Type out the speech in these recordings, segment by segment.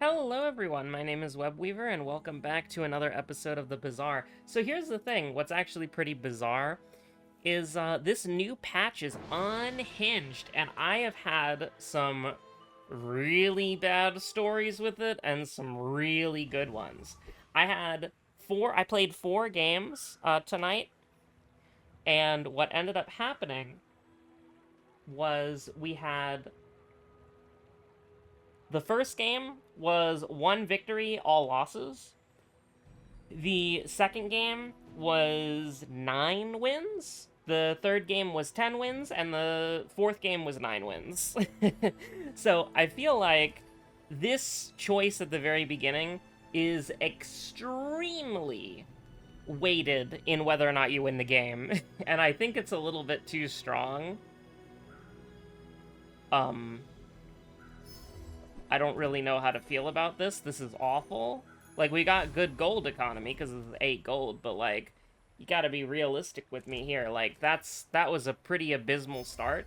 Hello everyone, my name is Webweaver and welcome back to another episode of the Bazaar. So here's the thing, what's actually pretty bizarre is this new patch is unhinged and I have had some really bad stories with it and some really good ones. I played 4 games tonight, and what ended up happening was the first game was 1 victory, all losses. The second game was 9 wins. The third game was 10 wins, and the fourth game was 9 wins. So I feel like this choice at the very beginning is extremely weighted in whether or not you win the game. And I think it's a little bit too strong. I don't really know how to feel about this. This is awful. Like, we got good gold economy because it's 8 gold, but, like, you gotta be realistic with me here. Like, that was a pretty abysmal start.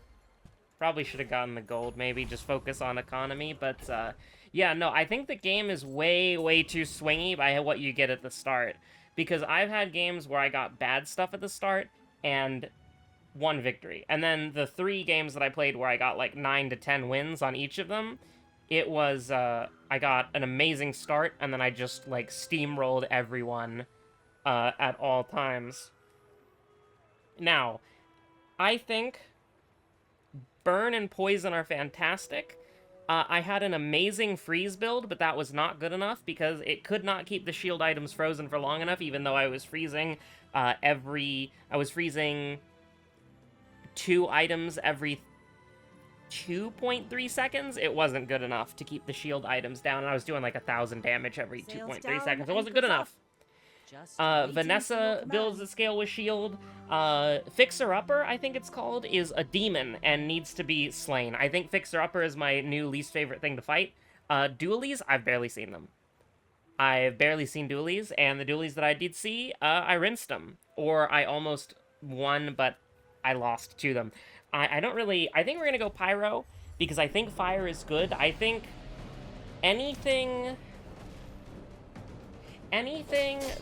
Probably should have gotten the gold, maybe, just focus on economy, but, yeah, no, I think the game is way, way too swingy by what you get at the start. Because I've had games where I got bad stuff at the start, and 1 victory. And then the 3 games that I played where I got, like, 9 to 10 wins on each of them, it was, I got an amazing start, and then I just, like, steamrolled everyone, at all times. Now, I think Burn and Poison are fantastic. I had an amazing freeze build, but that was not good enough because it could not keep the shield items frozen for long enough, even though I was freezing, I was freezing 2 items every 2.3 seconds. It wasn't good enough to keep the shield items down, and I was doing like 1,000 damage every 2.3 seconds. It wasn't good enough. Vanessa builds the scale with shield. Fixer Upper, I think it's called, is a demon and needs to be slain. I think Fixer Upper is my new least favorite thing to fight. Dualies, I've barely seen them. I've barely seen dualies, and the dualies that I did see, I rinsed them. Or I almost won, but I lost to them. I don't really... I think we're gonna go Pyro, because I think Fire is good. I think anything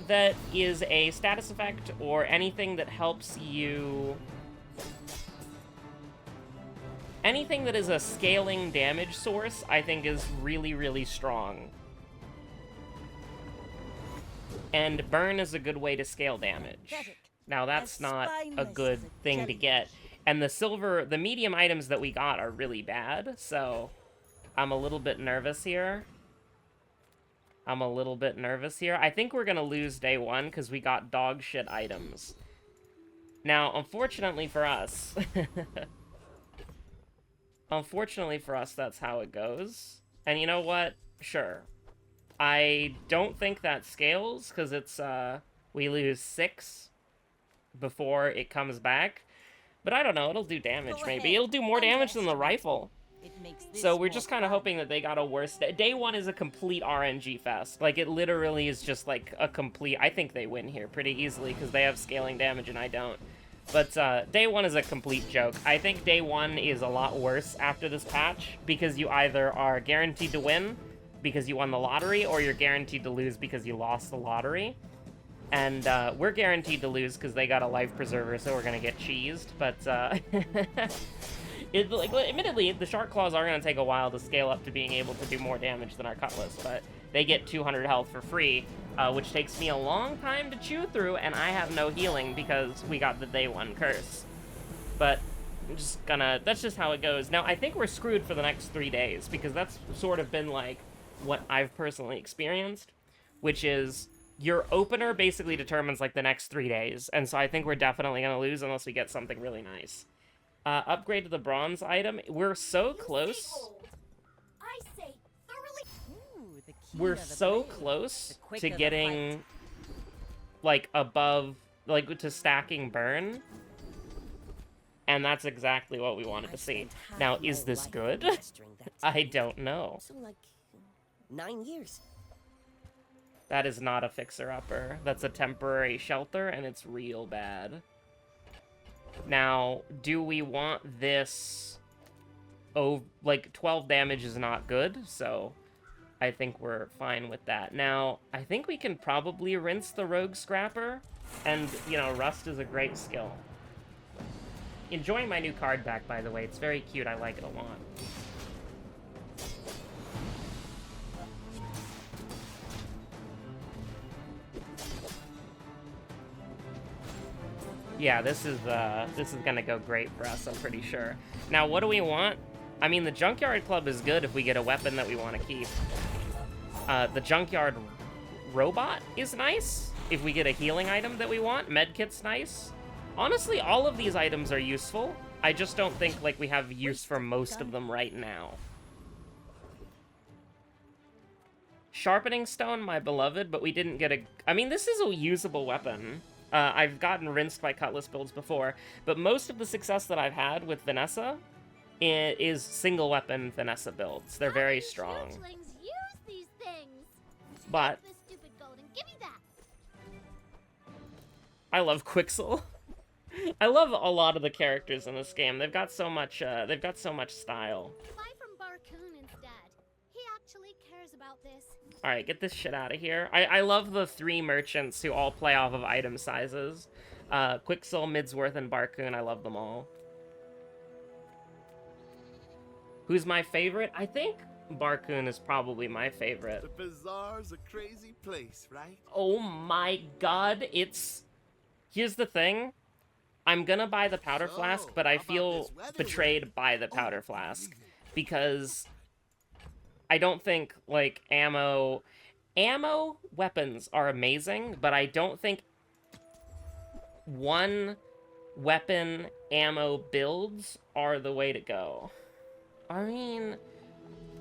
that is a status effect, or anything that helps you... anything that is a scaling damage source, I think is really, really strong. And Burn is a good way to scale damage. Now, that's not a good thing to get. And the medium items that we got are really bad, so I'm a little bit nervous here. I think we're gonna lose day 1 because we got dog shit items. Now, unfortunately for us, that's how it goes. And you know what? Sure. I don't think that scales because it's, we lose 6 before it comes back. But I don't know, it'll do damage, maybe. It'll do more damage than the rifle. So we're just kind of hoping that they got a worse... Day 1 is a complete RNG fest. Like, it literally is just, like, a complete... I think they win here pretty easily, because they have scaling damage and I don't. But, Day 1 is a complete joke. I think Day 1 is a lot worse after this patch, because you either are guaranteed to win because you won the lottery, or you're guaranteed to lose because you lost the lottery. And, we're guaranteed to lose because they got a life preserver, so we're gonna get cheesed, but, admittedly, the Shark Claws are gonna take a while to scale up to being able to do more damage than our Cutlass, but they get 200 health for free, which takes me a long time to chew through, and I have no healing because we got the Day 1 curse. But, that's just how it goes. Now, I think we're screwed for the next 3 days, because that's sort of been, like, what I've personally experienced, which is... your opener basically determines, like, the next 3 days, and so I think we're definitely gonna lose unless we get something really nice. Upgrade to the bronze item. We're so close. We're so close to getting, like, above, like, to stacking Burn. And that's exactly what we wanted to see. Now, is this good? I don't know. 9 years. That is not a fixer-upper. That's a temporary shelter, and it's real bad. Now, do we want this... oh, like, 12 damage is not good, so I think we're fine with that. Now, I think we can probably rinse the Rogue Scrapper, and, you know, Rust is a great skill. Enjoying my new card back, by the way. It's very cute. I like it a lot. Yeah, this is gonna go great for us, I'm pretty sure. Now, what do we want? I mean, the Junkyard Club is good if we get a weapon that we want to keep. The Junkyard Robot is nice if we get a healing item that we want. Medkit's nice. Honestly, all of these items are useful. I just don't think, like, we have use for most of them right now. Sharpening Stone, my beloved, but we didn't get a... I mean, this is a usable weapon. I've gotten rinsed by Cutlass builds before, but most of the success that I've had with Vanessa is single weapon Vanessa builds. They're very strong. Use these things. But This stupid golden, give me that. I love Quixel. I love a lot of the characters in this game. They've got so much style. Buy from Barcoon instead. He actually cares about this. All right, get this shit out of here. I love the 3 merchants who all play off of item sizes. Quixel, Midsworth, and Barcoon. I love them all. Who's my favorite? I think Barcoon is probably my favorite. The Bazaar's a crazy place, right? Oh my god, it's... Here's the thing. I'm gonna buy the powder flask, but I feel betrayed by the powder flask. Because I don't think, like, ammo weapons are amazing, but I don't think one weapon ammo builds are the way to go. I mean,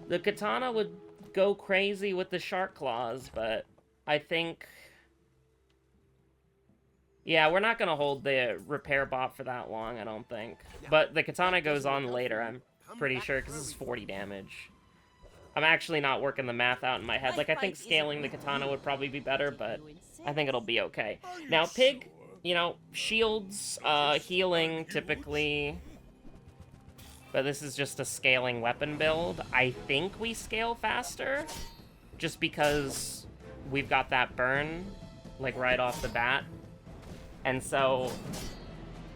the katana would go crazy with the shark claws, but I think... Yeah, we're not gonna hold the repair bot for that long, I don't think. But the katana goes on later, I'm pretty sure, because this is 40 damage. I'm actually not working the math out in my head. Like, I think scaling the katana would probably be better, but I think it'll be okay. Now, Pig, you know, shields, healing, typically. But this is just a scaling weapon build. I think we scale faster, just because we've got that burn, like, right off the bat. And so,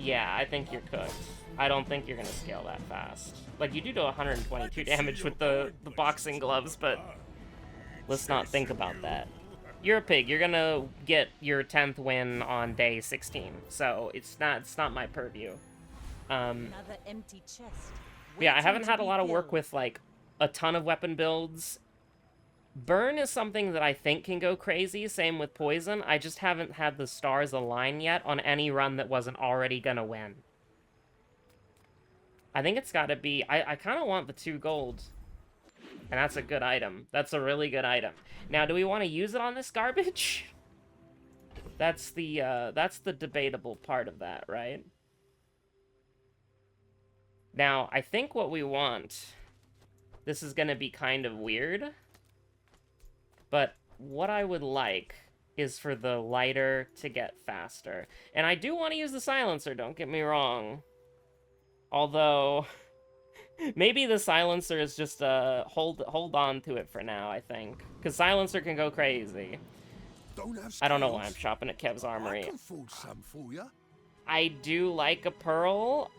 yeah, I think you're cooked. I don't think you're gonna scale that fast. Like, you do 122 damage with the boxing gloves, but let's not think about that. You're a pig. You're gonna get your 10th win on day 16, so it's not my purview. Another empty chest. Yeah, I haven't had a lot of work with, like, a ton of weapon builds. Burn is something that I think can go crazy, same with Poison. I just haven't had the stars align yet on any run that wasn't already gonna win. I think it's gotta be... I kind of want the 2 gold. And that's a good item. That's a really good item. Now, do we want to use it on this garbage? That's the debatable part of that, right? Now, I think what we want... This is gonna be kind of weird. But what I would like is for the lighter to get faster. And I do want to use the silencer, don't get me wrong. Although, maybe the silencer is just, hold on to it for now, I think. Because silencer can go crazy. I don't know why I'm shopping at Kev's Armory. I do like a pearl.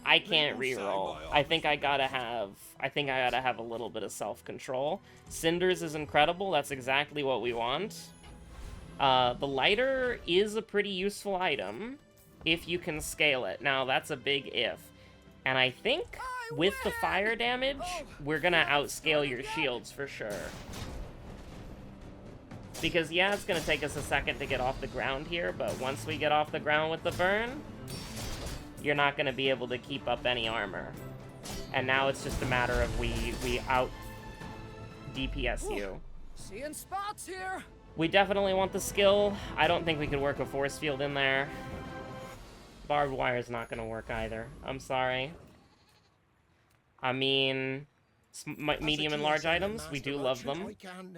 I can't reroll. I think I gotta have a little bit of self-control. Cinders is incredible. That's exactly what we want. The lighter is a pretty useful item if you can scale it. Now, that's a big if. And I think with the fire damage, we're gonna outscale your shields for sure. Because, yeah, it's gonna take us a second to get off the ground here, but once we get off the ground with the burn, you're not going to be able to keep up any armor. And now it's just a matter of we out DPS you. Seeing spots here. We definitely want the skill. I don't think we could work a force field in there. Barbed wire is not going to work either. I'm sorry. I mean, medium and large items, we do love them. I can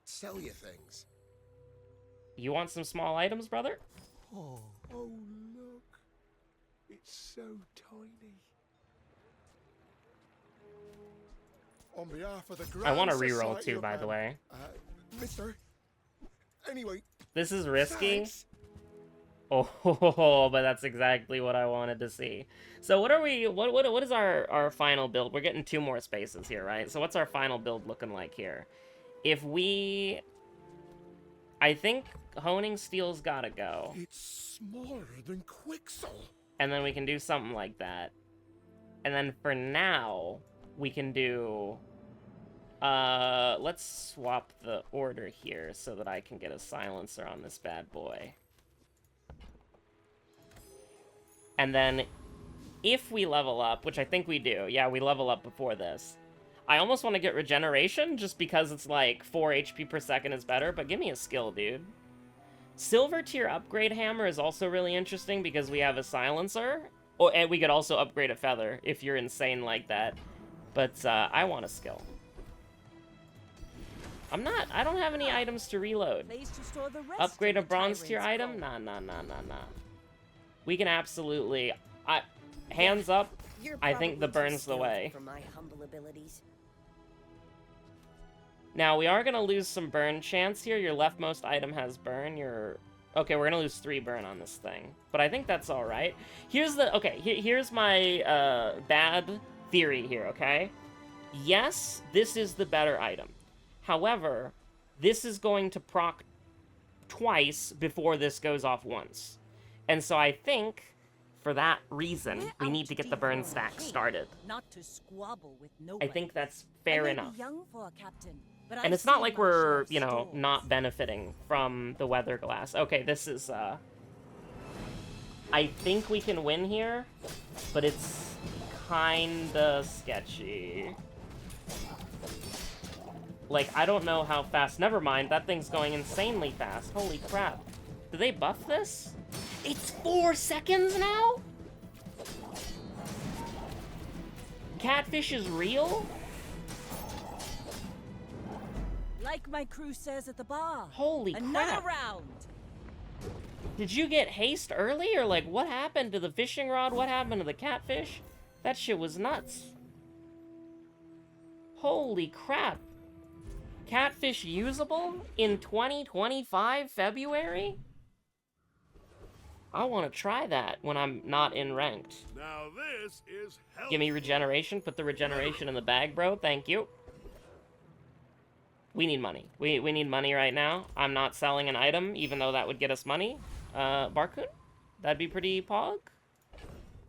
sell you things. You want some small items, brother? Oh, look. It's so tiny. On behalf of the I want to Grand reroll Society too, of by the Man. way. Mister. Anyway, This is risky. thanks. Oh, but that's exactly what I wanted to see. So what are we, what is our final build? We're getting 2 more spaces here, right? So what's our final build looking like here? If we, I think Honing Steel's gotta go. It's smaller than Quixel. And then we can do something like that. And then for now, we can do, let's swap the order here so that I can get a silencer on this bad boy. And then, if we level up, which I think we do, yeah, we level up before this. I almost want to get regeneration, just because it's like 4 HP per second is better, but give me a skill, dude. Silver tier upgrade hammer is also really interesting because we have a silencer. Oh, and we could also upgrade a feather if you're insane like that. But I want a skill. I don't have any items to reload. Place to store the rest Upgrade a of the bronze tier tyrant's item? gold. Nah. We can absolutely... hands up, You're I think the probably too burn's the skilled way. For my humble abilities. Now, we are going to lose some burn chance here. Your leftmost item has burn. Okay, we're going to lose 3 burn on this thing. But I think that's alright. Here's the... Okay, here's my bad theory here, okay? Yes, this is the better item. However, this is going to proc twice before this goes off once. And so I think, for that reason, we need to get the burn stack started. Not to squabble with I nobody. think that's fair I may enough. Be young for a captain, but And I've it's not seen like my share we're, of you know, storms. not benefiting from the weather glass. Okay, this is, I think we can win here, but it's kinda sketchy. Like, I don't know how fast. Never mind, that thing's going insanely fast. Holy crap. Did they buff this? It's 4 seconds now? Catfish is real? Like my crew says at the bar. Holy Another crap. round. Did you get haste early, or like what happened to the fishing rod? What happened to the catfish? That shit was nuts. Holy crap. Catfish usable in 2025 February? I want to try that when I'm not in ranked. Now this is hell. Give me regeneration. Put the regeneration in the bag, bro. Thank you. We need money. We need money right now. I'm not selling an item, even though that would get us money. Barkun? That'd be pretty pog.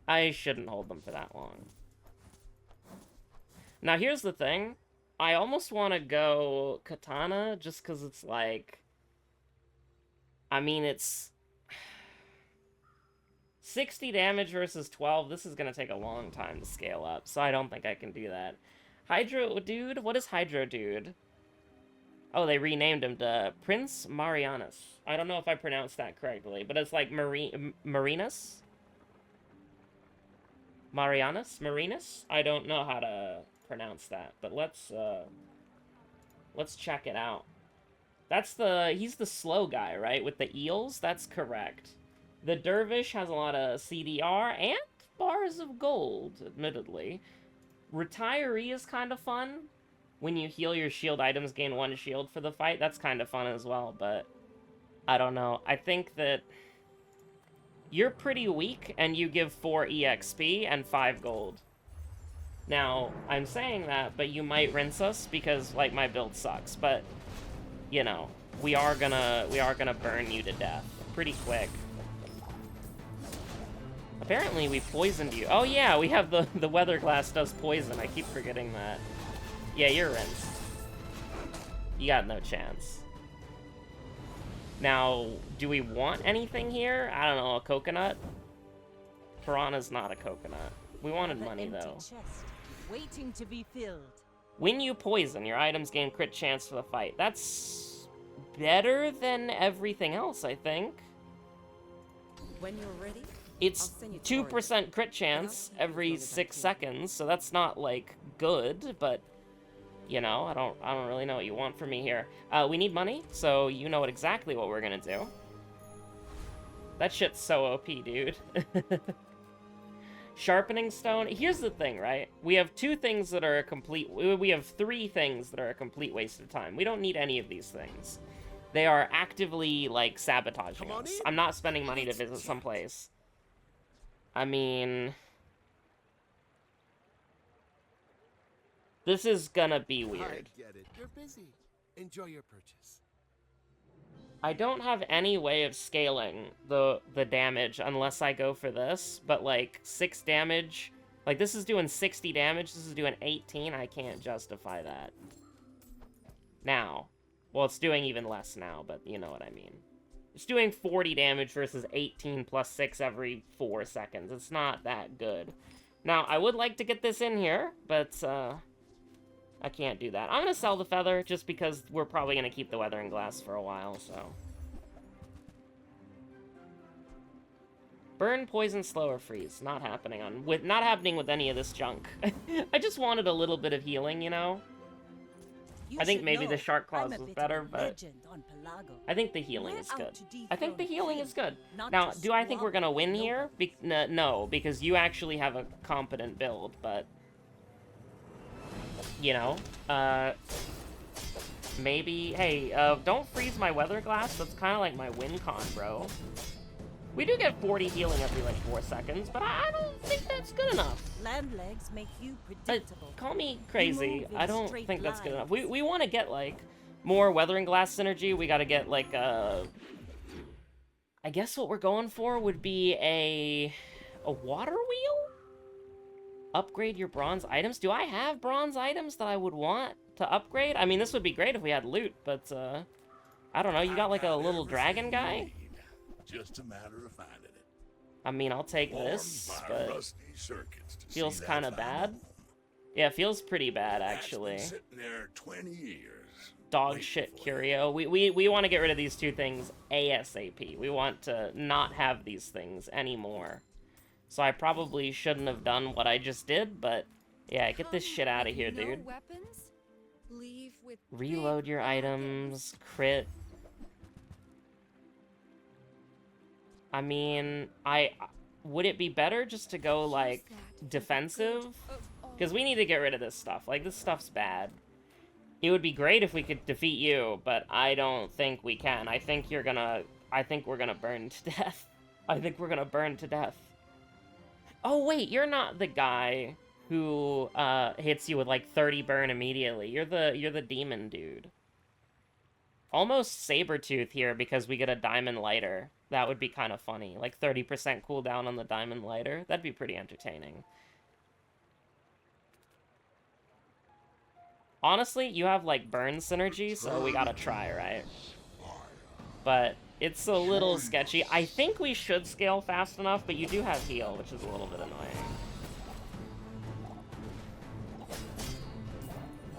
I shouldn't hold them for that long. Now, here's the thing. I almost want to go Katana, just because it's like... I mean, it's... 60 damage versus 12. This is going to take a long time to scale up, so I don't think I can do that. Hydro Dude? What is Hydro Dude? Oh, they renamed him to Prince Marianus. I don't know if I pronounced that correctly, but it's like Marinus? Marinus? I don't know how to pronounce that, but let's check it out. He's the slow guy, right? With the eels? That's correct. The Dervish has a lot of CDR and bars of gold, admittedly. Retiree is kind of fun. When you heal your shield items, gain 1 shield for the fight. That's kind of fun as well, but I don't know. I think that you're pretty weak, and you give 4 EXP and 5 gold. Now, I'm saying that, but you might rinse us because, like, my build sucks. But, you know, we are gonna burn you to death pretty quick. Apparently, we poisoned you. Oh yeah, we have the weather glass does poison. I keep forgetting that. Yeah, you're rinsed. You got no chance. Now, do we want anything here? I don't know, a coconut? Piranha's not a coconut. We wanted Another money, empty though. chest, waiting to be filled. When you poison, your items gain crit chance for the fight. That's better than everything else, I think. When you're ready, It's I'll send you 2% crit chance every 6 seconds, so that's not, like, good, but... You know, I don't really know what you want from me here. We need money, so you know exactly what we're gonna do. That shit's so OP, dude. Sharpening stone. Here's the thing, right? We have two things that are a complete... We have three things that are a complete waste of time. We don't need any of these things. They are actively, like, sabotaging us. I'm not spending money to visit someplace. I mean... This is gonna be weird. I get it. You're busy. Enjoy your purchase. I don't have any way of scaling the damage unless I go for this, but like 6 damage, like this is doing 60 damage, this is doing 18, I can't justify that. Now, well, it's doing even less now, but you know what I mean. It's doing 40 damage versus 18 plus 6 every 4 seconds. It's not that good. Now, I would like to get this in here, but I can't do that. I'm gonna sell the feather just because we're probably gonna keep the weathering glass for a while, so. Burn, poison, slow, or freeze. Not happening with any of this junk. I just wanted a little bit of healing, you know? I think maybe the shark claws was better, but I think the healing is good. I think the healing is good. Now, do I think we're gonna win here? No, because you actually have a competent build, but... You know, maybe, hey, don't freeze my weather glass. That's kind of like my win con, bro. We do get 40 healing every, like, 4 seconds, but I don't think that's good enough. Land legs make you predictable. Call me crazy. I don't think that's good enough. We want to get, like, more weathering glass synergy. We got to get, like, I guess what we're going for would be a water wheel? Upgrade your bronze items? Do I have bronze items that I would want to upgrade? I mean, this would be great if we had loot, but, I don't know. You got, like, a little dragon guy? Just a matter of finding it. I mean, I'll take this, but feels kind of bad. Yeah, it feels pretty bad, actually. Sitting there 20 years. Dog shit curio. We want to get rid of these two things ASAP. We want to not have these things anymore. So I probably shouldn't have done what I just did, but yeah, get this shit out of here, dude. Reload your items, crit. I mean, would it be better just to go, like, defensive? Because we need to get rid of this stuff. Like, this stuff's bad. It would be great if we could defeat you, but I don't think we can. I think we're gonna burn to death. I think we're gonna burn to death. Oh, wait, you're not the guy who, hits you with, like, 30 burn immediately. You're the demon dude. Almost Sabretooth here because we get a diamond lighter. That would be kind of funny. Like, 30% cooldown on the diamond lighter. That'd be pretty entertaining. Honestly, you have, like, burn synergy, so we gotta try, right? But it's a little sketchy. I think we should scale fast enough, but you do have heal, which is a little bit annoying.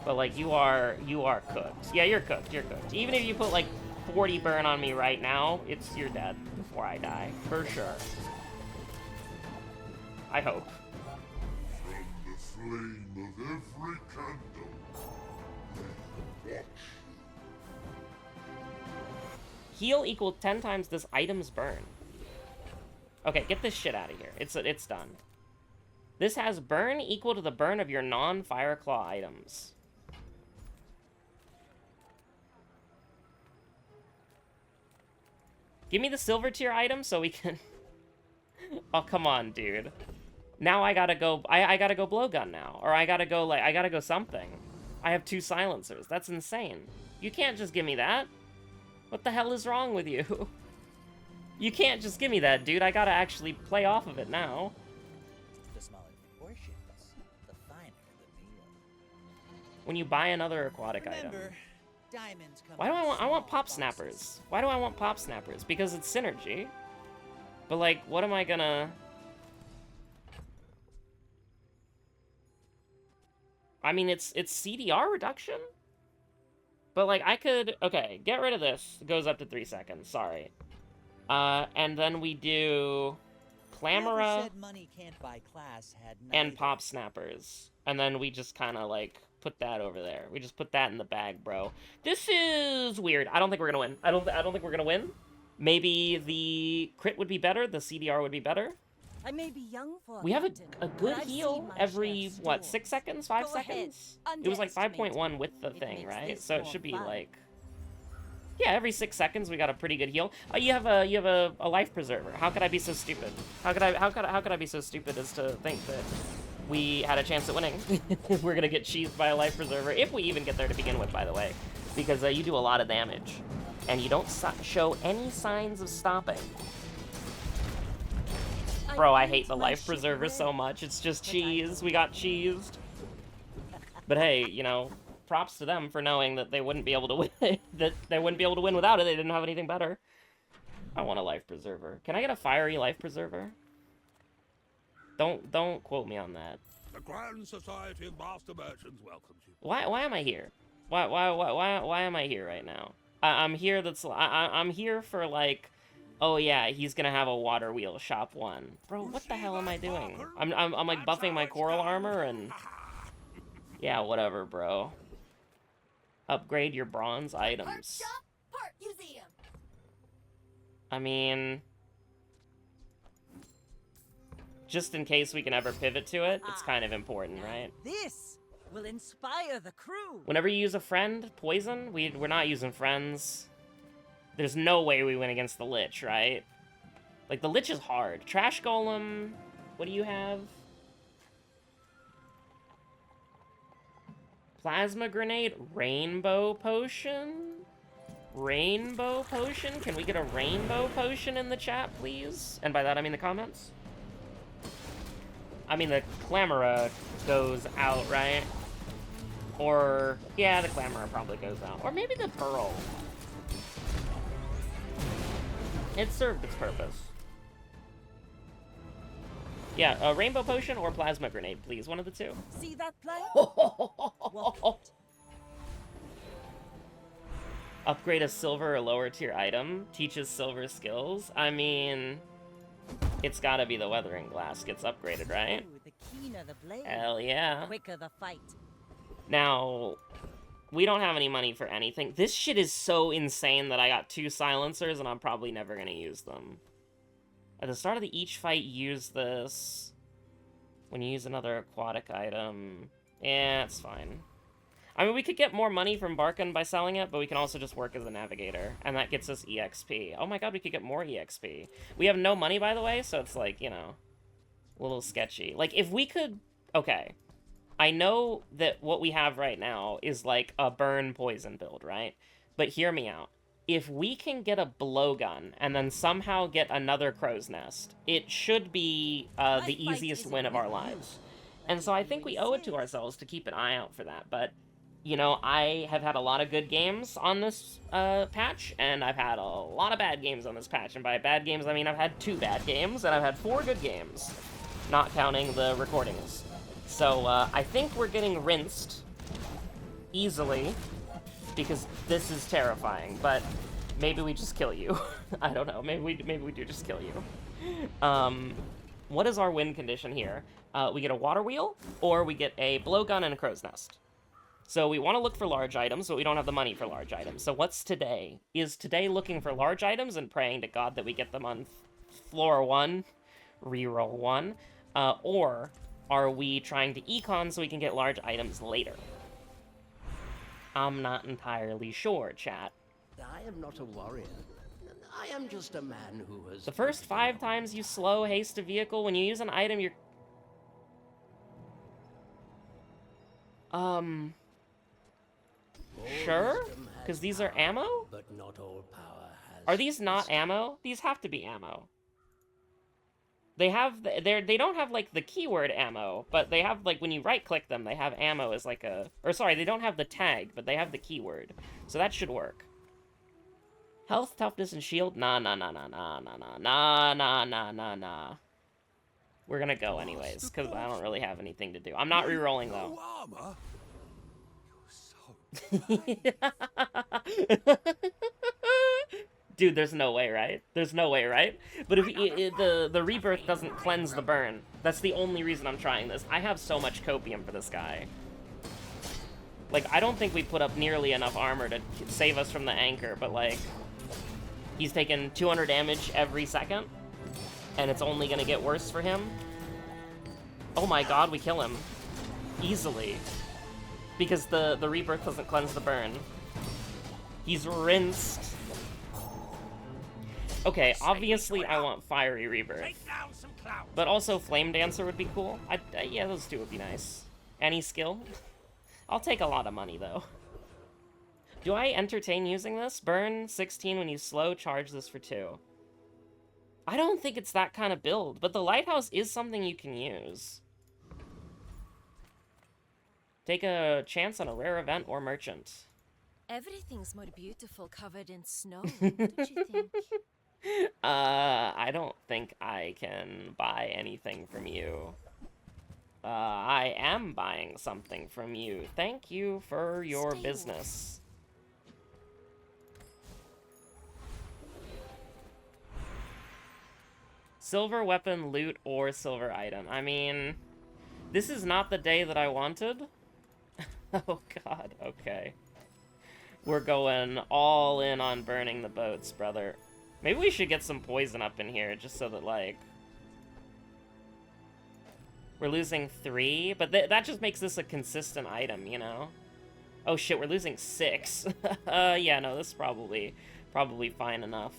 But, like, you are cooked. Yeah, you're cooked, you're cooked. Even if you put, like, 40 burn on me right now, you're dead before I die. For sure. I hope. From the flame of every candle, watch. Heal equal 10 times this item's burn. Okay, get this shit out of here. It's done. This has burn equal to the burn of your non-Fireclaw items. Give me the silver tier item so we can... Oh, come on, dude. Now I gotta go... I gotta go blowgun now. Or I gotta go, like... I gotta go something. I have 2 silencers. That's insane. You can't just give me that. What the hell is wrong with you? You can't just give me that, dude. I gotta actually play off of it now. The smaller the portions, the finer the meal. When you buy another aquatic item. Diamonds come Why do in I want small pop snappers? Why do I want pop snappers? Because it's synergy. But, like, what am I gonna... I mean, it's CDR reduction? But, like, I could... Okay, get rid of this. It goes up to 3 seconds. Sorry. And then we do... Clamora and pop snappers. And then we just kind of, like... Put that over there. We just put that in the bag, bro. This is weird. I don't think we're gonna win. I don't think we're gonna win. Maybe the crit would be better. The CDR would be better. I may be young for We have captain, a but good I've heal seen my every, share of what, 6 storms. seconds? 5 Go ahead, seconds? It was like underestimate 5.1 with the It thing, makes right? this So it more should be fun. like... Yeah, every 6 seconds we got a pretty good heal. Oh, you have a life preserver. How could I be so stupid? How could I be so stupid as to think that we had a chance at winning? We're gonna get cheesed by a life preserver, if we even get there to begin with, by the way. Because you do a lot of damage. And you don't show any signs of stopping. Bro, I hate the life preserver so much. It's just cheese. We got cheesed. But hey, you know, props to them for knowing that they wouldn't be able to win. That they wouldn't be able to win without it. They didn't have anything better. I want a life preserver. Can I get a fiery life preserver? Don't quote me on that. The Grand Society of Master Merchants welcomes you. Why am I here? Why am I here right now? I'm here. I'm here for like. Oh yeah, he's gonna have a water wheel shop 1. Bro, what the hell am I doing? I'm like buffing my coral armor and... Yeah, whatever, bro. Upgrade your bronze items. Part museum. I mean... Just in case we can ever pivot to it, it's kind of important, right? This will inspire the crew. Whenever you use a friend, poison, we're not using friends. There's no way we win against the Lich, right? Like, the Lich is hard. Trash Golem, what do you have? Plasma Grenade, Rainbow Potion? Rainbow Potion? Can we get a Rainbow Potion in the chat, please? And by that, I mean the comments. I mean, the Clamora goes out, right? Or, yeah, the Clamora probably goes out. Or maybe the Pearl. It served its purpose. Yeah, a Rainbow Potion or Plasma Grenade, please. One of the two. See that play? Walk it. Upgrade a silver or lower tier item. Teaches silver skills. I mean, it's gotta be the Weathering Glass gets upgraded, right? Ooh, the keener the blade, Hell yeah. quicker the fight. Now, we don't have any money for anything. This shit is so insane that I got 2 silencers and I'm probably never gonna use them. At the start of each fight, use this. When you use another aquatic item. Yeah, it's fine. I mean, we could get more money from Barkin by selling it, but we can also just work as a navigator. And that gets us EXP. Oh my god, we could get more EXP. We have no money, by the way, so it's like, you know, a little sketchy. Like, if we could... Okay. I know that what we have right now is like a burn poison build, right? But hear me out. If we can get a blowgun and then somehow get another crow's nest, it should be the easiest win of our lives. And so I think we owe it to ourselves to keep an eye out for that. But, you know, I have had a lot of good games on this patch, and I've had a lot of bad games on this patch. And by bad games, I mean I've had 2 bad games, and I've had 4 good games, not counting the recordings. So I think we're getting rinsed easily, because this is terrifying, but maybe we just kill you. I don't know, maybe we do just kill you. What is our win condition here? We get a water wheel, or we get a blowgun and a crow's nest. So we want to look for large items, but we don't have the money for large items. So what's today? Is today looking for large items and praying to God that we get them on floor 1, reroll 1, or are we trying to econ so we can get large items later? I'm not entirely sure, chat. I am not a warrior. I am just a man who has... The first 5 times you slow haste a vehicle, when you use an item, you're... Sure? Because these are ammo? But not all power has... Are these not ammo? These have to be ammo. They have, they don't have, like, the keyword ammo, but they have, like, when you right-click them, they have ammo as, like, a... Or, sorry, they don't have the tag, but they have the keyword. So that should work. Health, toughness, and shield? Nah. We're gonna go anyways, because I don't really have anything to do. I'm not re-rolling, though. Armor? Dude, there's no way, right? There's no way, right? But if the rebirth doesn't cleanse the burn, that's the only reason I'm trying this. I have so much copium for this guy. Like, I don't think we put up nearly enough armor to save us from the anchor, but, like, he's taken 200 damage every second. And it's only gonna get worse for him. Oh my god, we kill him. Easily. Because the rebirth doesn't cleanse the burn. He's rinsed. Okay, obviously I want Fiery Rebirth. But also Flame Dancer would be cool. Yeah, those two would be nice. Any skill? I'll take a lot of money, though. Do I entertain using this? Burn 16 when you slow, charge this for 2. I don't think it's that kind of build, but the Lighthouse is something you can use. Take a chance on a rare event or merchant. Everything's more beautiful covered in snow, don't you think? I don't think I can buy anything from you. I am buying something from you. Thank you for your business. Silver weapon, loot, or silver item. I mean, this is not the day that I wanted. Oh god, okay. We're going all in on burning the boats, brother. Maybe we should get some poison up in here, just so that, like... We're losing 3, but that just makes this a consistent item, you know? Oh shit, we're losing 6. Yeah, no, this is probably fine enough.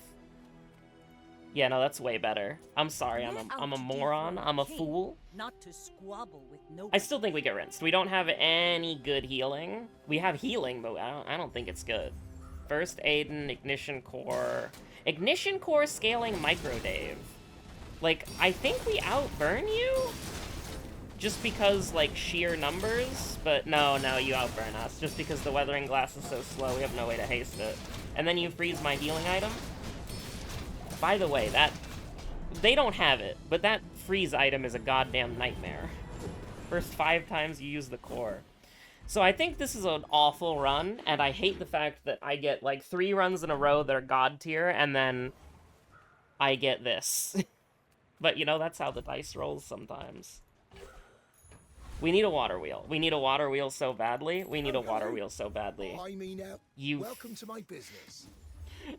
Yeah, no, that's way better. I'm sorry, I'm a moron, I'm a fool. Not to squabble with no. I still think we get rinsed. We don't have any good healing. We have healing, but I don't think it's good. First Aiden, Ignition Core. Ignition Core scaling Micro Dave. Like, I think we outburn you? Just because, like, sheer numbers? But no, you outburn us. Just because the Weathering Glass is so slow, we have no way to haste it. And then you freeze my healing item? By the way, they don't have it, but that freeze item is a goddamn nightmare. First 5 times you use the core. So I think this is an awful run, and I hate the fact that I get, like, 3 runs in a row that are god tier, and then I get this. But, you know, that's how the dice rolls sometimes. We need a water wheel. We need a water wheel so badly. We need a water wheel so badly. I mean, welcome to my business.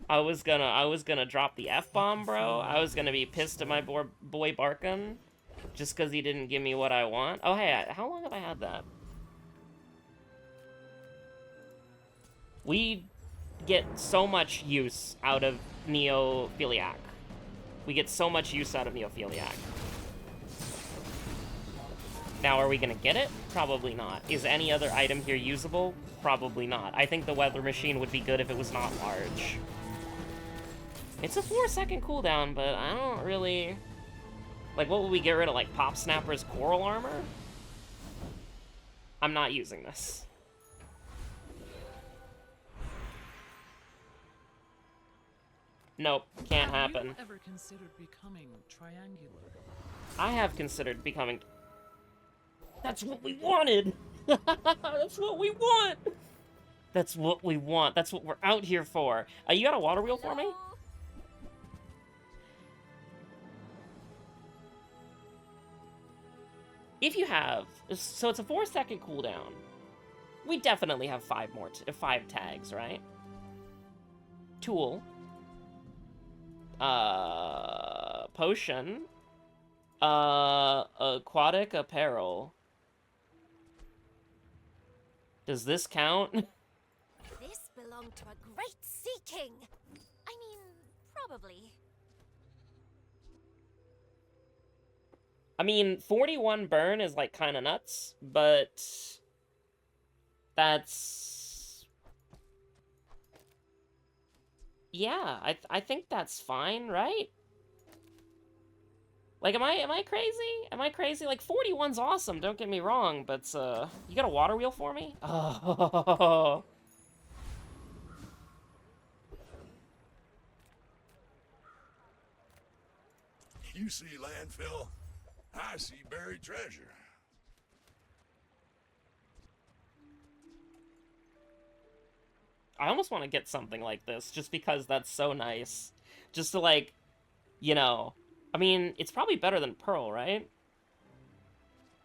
I was gonna drop the F-bomb, bro. I was gonna be pissed at my boy Barkin just because he didn't give me what I want. Oh, hey, how long have I had that? We get so much use out of Neophiliac. We get so much use out of Neophiliac. Now, are we gonna get it? Probably not. Is any other item here usable? Probably not. I think the weather machine would be good if it was not large. It's a 4-second cooldown, but I don't really... Like, what would we get rid of? Like, Pop Snapper's Coral Armor? I'm not using this. Nope, can't happen. Have you ever considered becoming triangular? I have considered becoming... That's what we wanted! That's what we want! That's what we want. That's what we're out here for. You got a water wheel for me? If you have... So it's a 4-second cooldown. We definitely have 5 tags, right? Tool. Potion. Aquatic apparel. Does this count? This belonged to a great sea king. I mean, probably. I mean, 41 burn is, like, kind of nuts, but that's... Yeah, I think that's fine, right? Like, am I crazy? Am I crazy? Like, 41's awesome, don't get me wrong, but, you got a water wheel for me? Oh. You see landfill, I see buried treasure. I almost want to get something like this, just because that's so nice. Just to, like, you know... I mean, it's probably better than Pearl, right?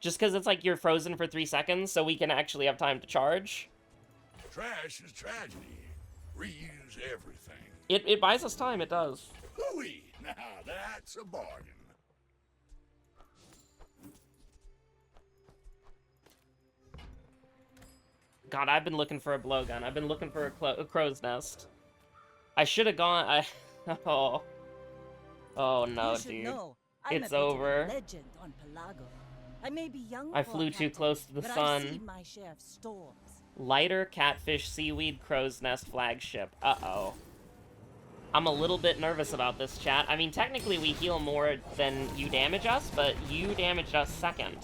Just because it's like you're frozen for 3 seconds, so we can actually have time to charge. Trash is tragedy. Reuse everything. It buys us time, it does. Hooey! Now that's a bargain. God, I've been looking for a blowgun. I've been looking for a crow's nest. I should have gone... Oh. Oh, no, you should dude. know, I'm It's a bit over. Of a legend on Pelago. I may be young. I for a flew too captain, close to the but sun. I've seen my share of storms. Lighter, catfish, seaweed, crow's nest, flagship. Uh-oh. I'm a little bit nervous about this, chat. I mean, technically we heal more than you damage us, but you damaged us second.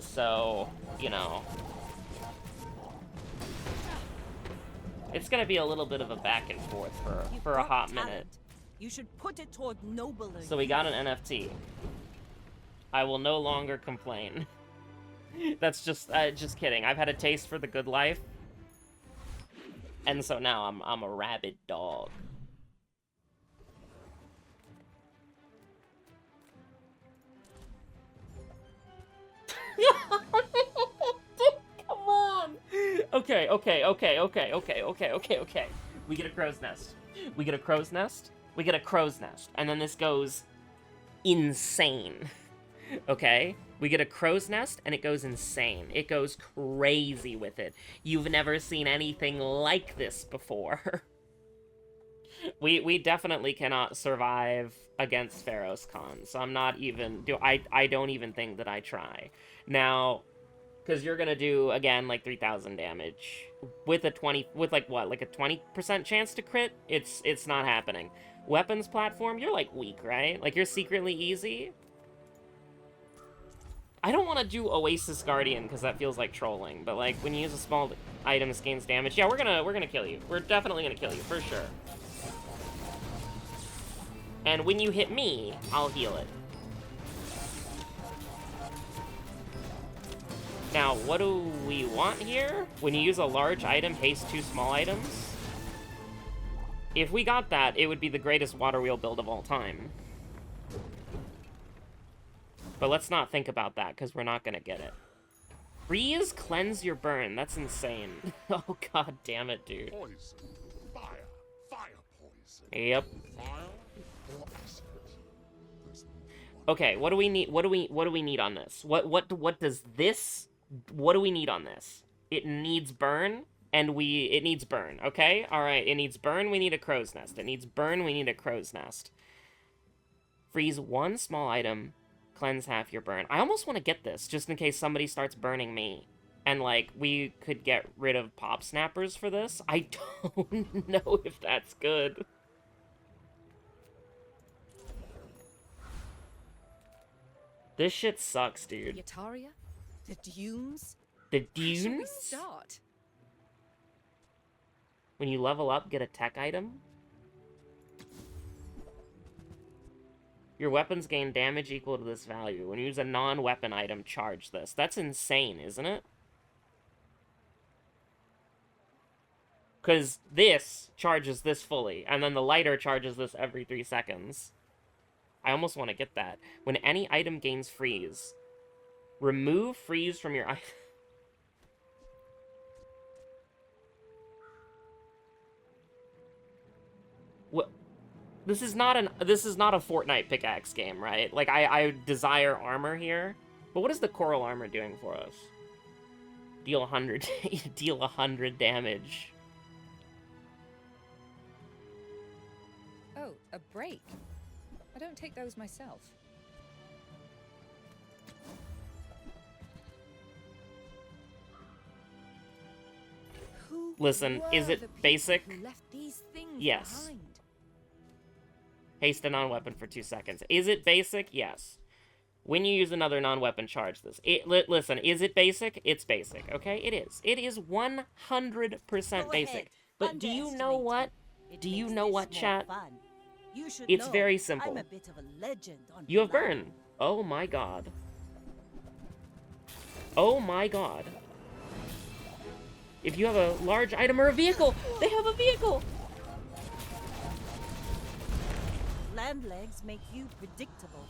So, you know. It's gonna be a little bit of a back and forth for a hot minute. You should put it toward nobler. So we got an NFT. I will no longer complain. That's just kidding. I've had a taste for the good life. And so now I'm a rabid dog. Come on. Okay. We get a crow's nest. We get a crow's nest. We get a crow's nest. And then this goes insane. Okay? We get a crow's nest, and it goes insane. It goes crazy with it. You've never seen anything like this before. We definitely cannot survive against Pharaoh's Khan, so I'm not even... I don't even think that I try. Now, because you're gonna do, again, like 3,000 damage. With a 20... With, like, what? Like a 20% chance to crit? It's not happening. Weapons platform, you're, like, weak, right? Like, you're secretly easy? I don't want to do Oasis Guardian because that feels like trolling, but like when you use a small item, this gains damage. Yeah, we're gonna kill you. We're definitely gonna kill you for sure. And when you hit me, I'll heal it. Now, what do we want here? When you use a large item, haste 2 small items. If we got that, it would be the greatest water wheel build of all time. But let's not think about that, because we're not going to get it. Freeze, cleanse your burn. That's insane. Oh, god damn it, dude. Poison. Fire poison. Yep. Fire or acid. Okay, what do we need? What do we need on this? What does this? What do we need on this? It needs burn, and it needs burn. Okay, all right. It needs burn. We need a crow's nest. It needs burn. We need a crow's nest. Freeze 1 small item. Cleanse half your burn. I almost want to get this, just in case somebody starts burning me. And, like, we could get rid of pop snappers for this. I don't know if that's good. This shit sucks, dude. Yataria? The dunes. The Where shall we dunes? start? When you level up, get a tech item? Your weapons gain damage equal to this value. When you use a non-weapon item, charge this. That's insane, isn't it? Because this charges this fully, and then the lighter charges this every 3 seconds. I almost want to get that. When any item gains freeze, remove freeze from your item. What? This is not a Fortnite pickaxe game, right? Like, I desire armor here. But what is the coral armor doing for us? Deal 100 deal 100 damage. Oh, a break. I don't take those myself. Listen, is it basic? Left these things Yes. behind. Haste a non-weapon for 2 seconds. Is it basic? Yes. When you use another non-weapon, charge this. Listen, is it basic? It's basic, okay? It is. It is 100% Go basic. ahead. But do you know Underestimate what? It Do you makes know this what, more chat? fun. You should It's know, very simple. I'm a bit of a legend on You have Pelago. burn. Oh my god. Oh my god. If you have a large item or a vehicle, they have a vehicle! Land legs make you predictable.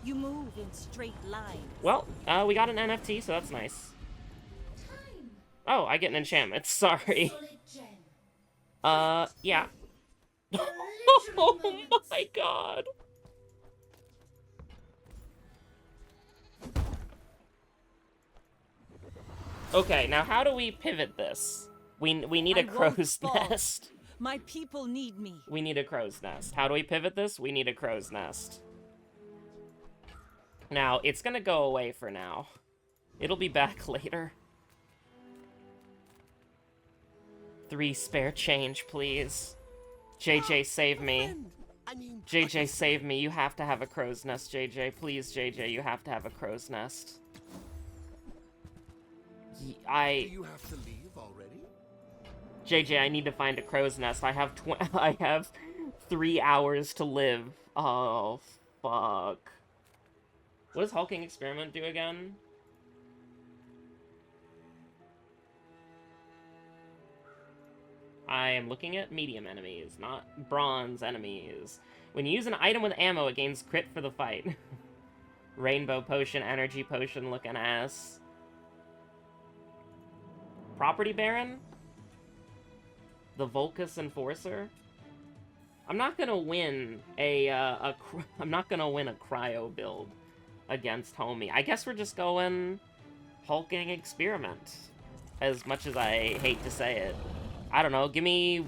You move in straight lines. Well, we got an NFT, so that's nice. Oh, I get an enchantment. Sorry. Yeah. Oh my god. Okay, now how do we pivot this? We need a I won't crow's fall. nest. My people need me. We need a crow's nest. How do we pivot this? We need a crow's nest. Now, it's gonna go away for now. It'll be back later. 3 spare change, please. JJ, save me. I mean, JJ, save me. You have to have a crow's nest, JJ. Please, JJ, you have to have a crow's nest. do you have to leave already? JJ, I need to find a crow's nest. I have I have 3 hours to live. Oh, fuck. What does Hulking Experiment do again? I am looking at medium enemies, not bronze enemies. When you use an item with ammo, it gains crit for the fight. Rainbow potion, energy potion, looking ass. Property Baron? The Volcus Enforcer? I'm not gonna win I'm not gonna win a cryo build against Homie. I guess we're just going Hulking Experiment. As much as I hate to say it. I don't know, give me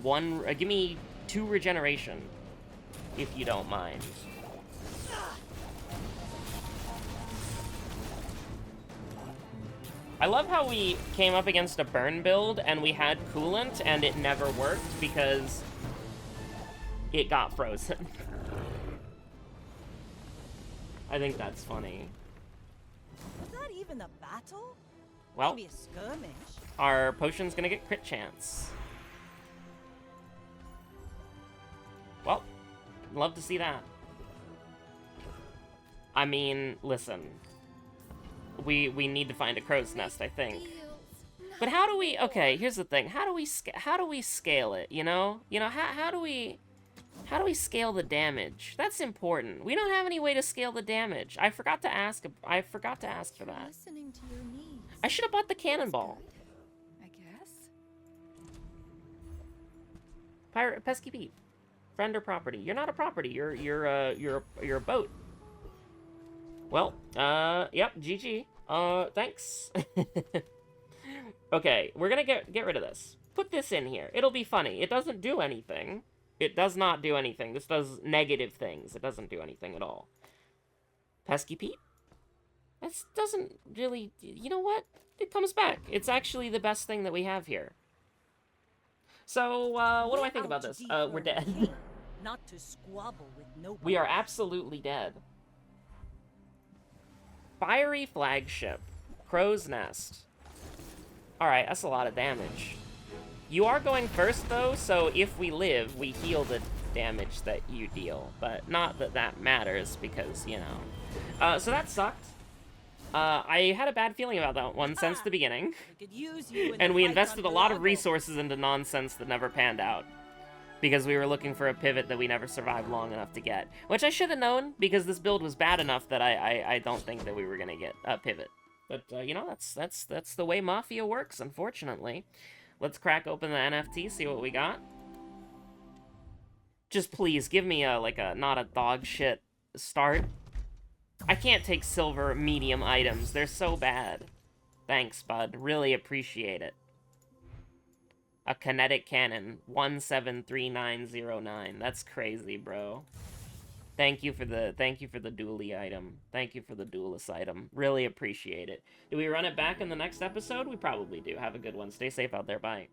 2 regeneration, if you don't mind. I love how we came up against a burn build and we had coolant and it never worked because it got frozen. I think that's funny. Was that even a battle? Well, Maybe a skirmish. our potion's gonna get crit chance. Well, love to see that. I mean, listen. We need to find a crow's nest, I think. But how do we... Okay, here's the thing. How do we scale it, you know? You know, how do we scale the damage? That's important. We don't have any way to scale the damage. I forgot to ask for that. Listening to your needs. I should have bought the cannonball. I guess. Pirate Pesky Pete. Friend or property? You're not a property. You're a boat. Well, yep, GG. Thanks. Okay, we're gonna get rid of this. Put this in here. It'll be funny. It doesn't do anything. It does not do anything. This does negative things. It doesn't do anything at all. Pesky Pete? This doesn't really... You know what? It comes back. It's actually the best thing that we have here. So, what do I think about this? We're dead. Not to squabble with nobody. We are absolutely dead. Fiery Flagship. Crow's Nest. Alright, that's a lot of damage. You are going first, though, so if we live, we heal the damage that you deal. But not that that matters, because, you know. So that sucked. I had a bad feeling about that one since the beginning. We could use you in And the we fight invested a on lot of Drago. resources into nonsense that never panned out. Because we were looking for a pivot that we never survived long enough to get. Which I should have known, because this build was bad enough that I don't think that we were going to get a pivot. But, you know, that's the way Mafia works, unfortunately. Let's crack open the NFT, see what we got. Just please, give me not a dog shit start. I can't take silver medium items. They're so bad. Thanks, bud. Really appreciate it. A kinetic cannon. 173909. That's crazy, bro. Thank you for the dually item. Thank you for the duelist item. Really appreciate it. Do we run it back in the next episode? We probably do. Have a good one. Stay safe out there. Bye.